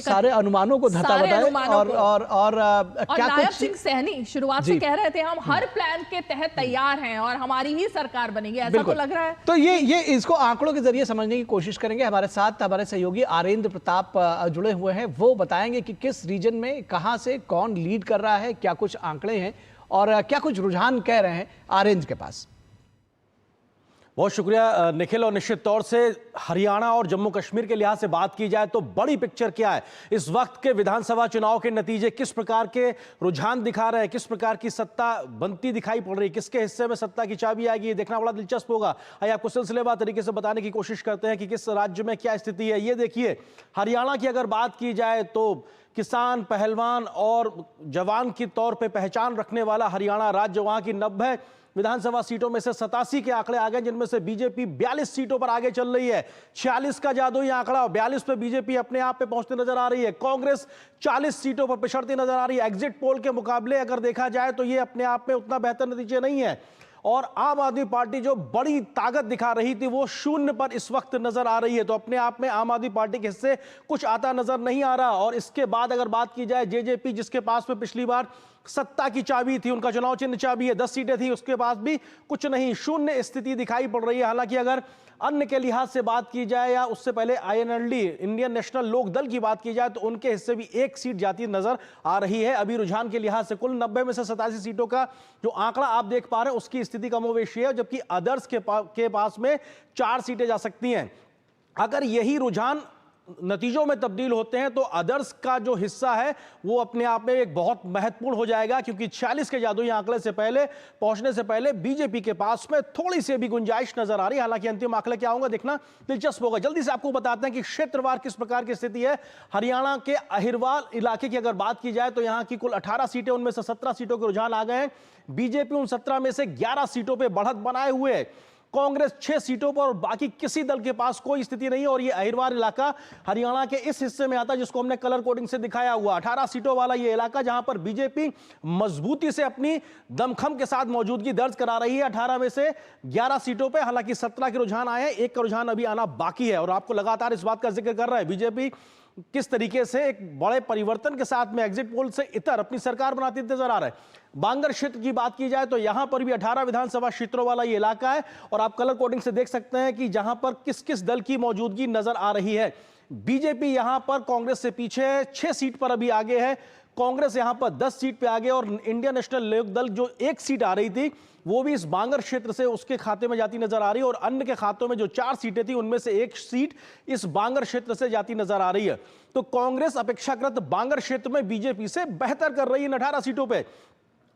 सारे अनुमानों को धता बताए और क्या नायब सिंह सहनी शुरुआत से कह रहे थे हम हर प्लान के तहत तैयार हैं और हमारी ही सरकार बनेगी, ऐसा तो लग रहा है। तो ये इसको आंकड़ों के जरिए समझने की कोशिश करेंगे। हमारे साथ हमारे सहयोगी आरेंद्र प्रताप जुड़े हुए हैं, वो बताएंगे कि किस रीजन में कहां से कौन लीड कर रहा है, क्या कुछ आंकड़े हैं और क्या कुछ रुझान कह रहे हैं आरेंद्र के पास। बहुत शुक्रिया निखिल। और निश्चित तौर से हरियाणा और जम्मू कश्मीर के लिहाज से बात की जाए तो बड़ी पिक्चर क्या है, इस वक्त के विधानसभा चुनाव के नतीजे किस प्रकार के रुझान दिखा रहे हैं, किस प्रकार की सत्ता बनती दिखाई पड़ रही है, किसके हिस्से में सत्ता की चाबी आएगी, ये देखना बड़ा दिलचस्प होगा। आइए आपको सिलसिलेवार तरीके से बताने की कोशिश करते हैं कि किस राज्य में क्या स्थिति है। ये देखिए, हरियाणा की अगर बात की जाए तो किसान, पहलवान और जवान के तौर पे पहचान रखने वाला हरियाणा राज्य, वहां की 90 विधानसभा सीटों में से 87 के आंकड़े आ गए, जिनमें से बीजेपी 42 सीटों पर आगे चल रही है। 46 का जादुई आंकड़ा, 42 पे बीजेपी अपने आप पे पहुंचते नजर आ रही है। कांग्रेस 40 सीटों पर पिछड़ती नजर आ रही है। एग्जिट पोल के मुकाबले अगर देखा जाए तो ये अपने आप में उतना बेहतर नतीजे नहीं है। और आम आदमी पार्टी जो बड़ी ताकत दिखा रही थी वो शून्य पर इस वक्त नजर आ रही है। तो अपने आप में आम आदमी पार्टी के हिस्से कुछ आता नजर नहीं आ रहा। और इसके बाद अगर बात की जाए जेजेपी, जिसके पास में पिछली बार सत्ता की चाबी थी, उनका चुनाव चिन्ह चाबी है, 10 सीटें थी, उसके पास भी कुछ नहीं, शून्य स्थिति दिखाई पड़ रही है। हालांकि अगर अन्य के लिहाज से बात की जाए या उससे पहले आईएनएलडी, इंडियन नेशनल लोक दल की बात की जाए तो उनके हिस्से भी एक सीट जाती नजर आ रही है। अभी रुझान के लिहाज से कुल 90 में से 87 सीटों का जो आंकड़ा आप देख पा रहे हैं उसकी स्थिति कमोवेशी है, जबकि अदर्स के पास में 4 सीटें जा सकती हैं। अगर यही रुझान नतीजों में तब्दील होते हैं तो अदर्स का जो हिस्सा है वो अपने आप में एक बहुत महत्वपूर्ण हो जाएगा, क्योंकि 46 के जादुई आंकड़े से पहले पहुंचने से पहले बीजेपी के पास में थोड़ी सी भी गुंजाइश नजर आ रही है। हालांकि अंतिम आंकड़े क्या होंगे देखना दिलचस्प होगा। जल्दी से आपको बताते हैं कि क्षेत्रवार किस प्रकार की स्थिति है। हरियाणा के अहिरवाल इलाके की अगर बात की जाए तो यहां की कुल 18 सीटें, उनमें से 17 सीटों के रुझान आ गए हैं। बीजेपी उन 17 में से 11 सीटों पर बढ़त बनाए हुए है। कांग्रेस 6 सीटों पर और बाकी किसी दल के पास कोई स्थिति नहीं है। और ये अहिरवार इलाका हरियाणा के इस हिस्से में आता है जिसको हमने कलर कोडिंग से दिखाया हुआ, 18 सीटों वाला ये इलाका, जहां पर बीजेपी मजबूती से अपनी दमखम के साथ मौजूदगी दर्ज करा रही है 18 में से 11 सीटों पे। हालांकि 17 के रुझान आए हैं, एक का रुझान अभी आना बाकी है। और आपको लगातार इस बात का जिक्र कर रहा है बीजेपी किस तरीके से एक बड़े परिवर्तन के साथ में एग्जिट पोल से इतर अपनी सरकार बनाती नजर आ रहा है। बांगर क्षेत्र की बात की जाए तो यहां पर भी 18 विधानसभा क्षेत्रों वाला ये इलाका है। और आप कलर कोडिंग से देख सकते हैं कि जहां पर किस किस दल की मौजूदगी नजर आ रही है। बीजेपी यहां पर कांग्रेस से पीछे 6 सीट पर अभी आगे है। कांग्रेस यहां पर 10 सीट पे आगे, और इंडियन नेशनल लोक दल जो 1 सीट आ रही थी वो भी इस बांगर क्षेत्र से उसके खाते में जाती नजर आ रही है। और अन्य के खातों में जो 4 सीटें थी उनमें से 1 सीट इस बांगर क्षेत्र से जाती नजर आ रही है। तो कांग्रेस अपेक्षाकृत बांगर क्षेत्र में बीजेपी से बेहतर कर रही है इन 18 सीटों पे।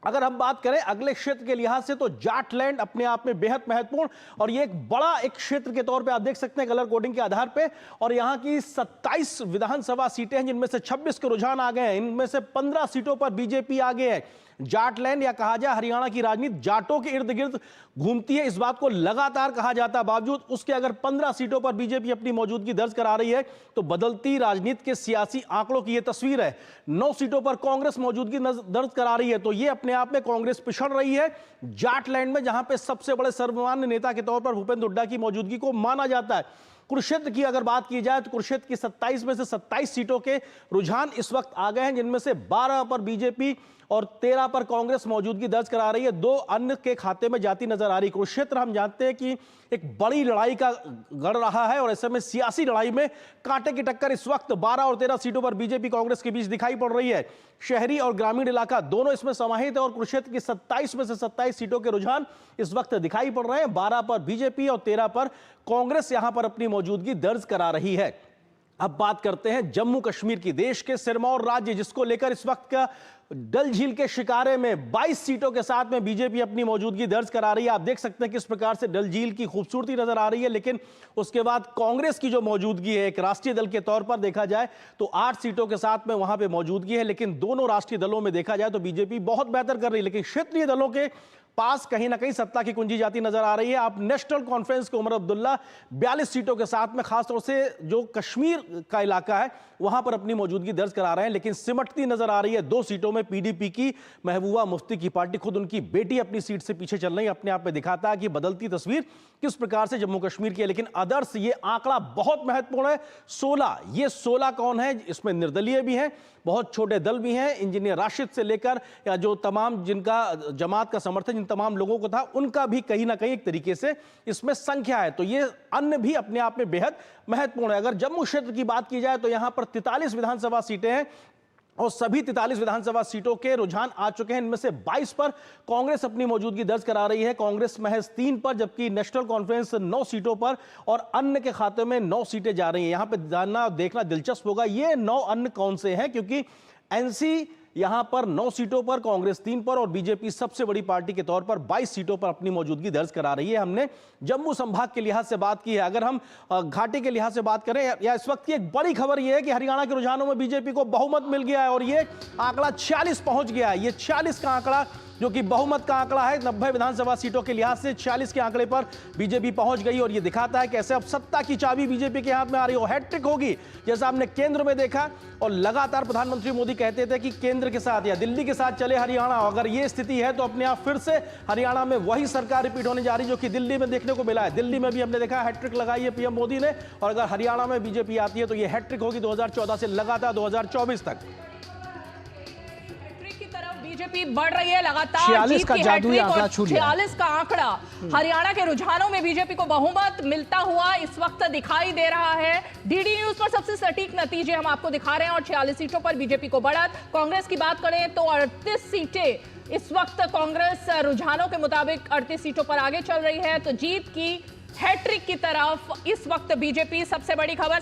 अगर हम बात करें अगले क्षेत्र के लिहाज से तो जाटलैंड अपने आप में बेहद महत्वपूर्ण, और ये एक बड़ा एक क्षेत्र के तौर पे आप देख सकते हैं कलर कोडिंग के आधार पे। और यहां की 27 विधानसभा सीटें हैं जिनमें से 26 के रुझान आ गए हैं। इनमें से 15 सीटों पर बीजेपी आगे है। जाटलैंड या कहा जाए हरियाणा की राजनीति जाटों के इर्द गिर्द घूमती है, इस बात को लगातार कहा जाता है। बावजूद उसके अगर 15 सीटों पर बीजेपी अपनी मौजूदगी दर्ज करा रही है तो बदलती राजनीति के सियासी आंकड़ों की यह तस्वीर है। 9 सीटों पर कांग्रेस मौजूदगी दर्ज करा रही है, तो यह अपने आप में कांग्रेस पिछड़ रही है जाटलैंड में, जहां पे सबसे बड़े सर्वमान्य नेता के तौर पर भूपेंद्र हुड्डा की मौजूदगी को माना जाता है। कुरुक्षेत्र की अगर बात की जाए तो कुरुक्षेत्र की 27 में से 27 सीटों के रुझान इस वक्त आ गए हैं, जिनमें से 12 पर बीजेपी और 13 पर कांग्रेस मौजूदगी दर्ज करा रही है। 2 अन्य के खाते में जाती नजर आ रही। कुरुक्षेत्र हम जानते हैं कि एक बड़ी लड़ाई का गढ़ रहा है और ऐसे में सियासी लड़ाई में कांटे की टक्कर इस वक्त 12 और 13 सीटों पर बीजेपी कांग्रेस के बीच दिखाई पड़ रही है। शहरी और ग्रामीण इलाका दोनों इसमें समाहित है और कुरुक्षेत्र की 27 में से 27 सीटों के रुझान इस वक्त दिखाई पड़ रहे हैं। 12 पर बीजेपी और 13 पर कांग्रेस यहां पर अपनी मौजूदगी दर्ज करा रही है। अब बात करते हैं जम्मू कश्मीर की, देश के सिरमौर राज्य जिसको लेकर इस वक्त का डल झील के शिकारे में 22 सीटों के साथ में बीजेपी अपनी मौजूदगी दर्ज करा रही है। आप देख सकते हैं किस प्रकार से डल झील की खूबसूरती नजर आ रही है। लेकिन उसके बाद कांग्रेस की जो मौजूदगी है एक राष्ट्रीय दल के तौर पर देखा जाए तो 8 सीटों के साथ में वहां पे मौजूदगी है। लेकिन दोनों राष्ट्रीय दलों में देखा जाए तो बीजेपी बहुत बेहतर कर रही है। लेकिन क्षेत्रीय दलों के पास कहीं ना कहीं सत्ता की कुंजी जाती नजर आ रही है। आप नेशनल कॉन्फ्रेंस के उमर अब्दुल्ला 42 सीटों के साथ में खासतौर से जो कश्मीर का इलाका है वहां पर अपनी मौजूदगी दर्ज करा रहे हैं, लेकिन सिमटती नजर आ रही है 2 सीटों में पीडीपी की महबूबा मुफ्ती की पार्टी। खुद उनकी बेटी अपनी सीट से पीछे चल रही है। अपने आप में दिखाता है कि बदलती तस्वीर किस प्रकार से जम्मू कश्मीर की है। लेकिन आदर्श ये आंकड़ा बहुत महत्वपूर्ण है, 16। ये 16 कौन है? इसमें निर्दलीय भी हैं, बहुत छोटे दल भी हैं, इंजीनियर राशिद से लेकर या जो तमाम जिनका जमात का समर्थन जिन तमाम लोगों को था उनका भी कहीं ना कहीं एक तरीके से इसमें संख्या है। तो ये अन्य भी अपने आप में बेहद महत्वपूर्ण है। अगर जम्मू क्षेत्र की बात की जाए तो यहां पर 43 विधानसभा सीटें हैं और सभी 43 विधानसभा सीटों के रुझान आ चुके हैं। इनमें से 22 पर कांग्रेस अपनी मौजूदगी दर्ज करा रही है, कांग्रेस महज 3 पर, जबकि नेशनल कॉन्फ्रेंस 9 सीटों पर और अन्य के खाते में 9 सीटें जा रही हैं। यहां पे जानना देखना दिलचस्प होगा ये 9 अन्य कौन से हैं, क्योंकि एनसी यहां पर 9 सीटों पर, कांग्रेस 3 पर और बीजेपी सबसे बड़ी पार्टी के तौर पर 22 सीटों पर अपनी मौजूदगी दर्ज करा रही है। हमने जम्मू संभाग के लिहाज से बात की है। अगर हम घाटी के लिहाज से बात करें या इस वक्त की एक बड़ी खबर यह है कि हरियाणा के रुझानों में बीजेपी को बहुमत मिल गया है और ये आंकड़ा 46 पहुंच गया है। ये 46 का आंकड़ा जो कि बहुमत का आंकड़ा है, 90 विधानसभा सीटों के लिहाज से 46 के आंकड़े पर बीजेपी पहुंच गई और ये दिखाता है कैसे अब सत्ता की चाबी बीजेपी के हाथ में आ रही हो। हैट्रिक होगी जैसा हमने केंद्र में देखा और लगातार प्रधानमंत्री मोदी कहते थे कि केंद्र के साथ या दिल्ली के साथ चले हरियाणा। अगर ये स्थिति है तो अपने आप फिर से हरियाणा में वही सरकार रिपीट होने जा रही जो कि दिल्ली में देखने को मिला है। दिल्ली में भी हमने देखा हैट्रिक लगाई है पीएम मोदी ने और अगर हरियाणा में बीजेपी आती है तो ये हैट्रिक होगी 2014 से लगातार 2024 तक। बीजेपी बढ़ रही है लगातार, 46 का जादुई आंकड़ा छू लिया। 46 का आंकड़ा हरियाणा के रुझानों में बीजेपी को बहुमत मिलता हुआ इस वक्त दिखाई दे रहा है। डीडी न्यूज पर सबसे सटीक नतीजे हम आपको दिखा रहे हैं और 46 सीटों पर बीजेपी को बढ़त। कांग्रेस की बात करें तो 38 सीटें इस वक्त कांग्रेस रुझानों के मुताबिक 38 सीटों पर आगे चल रही है। तो जीत की हैट्रिक की तरफ इस वक्त बीजेपी। सबसे बड़ी खबर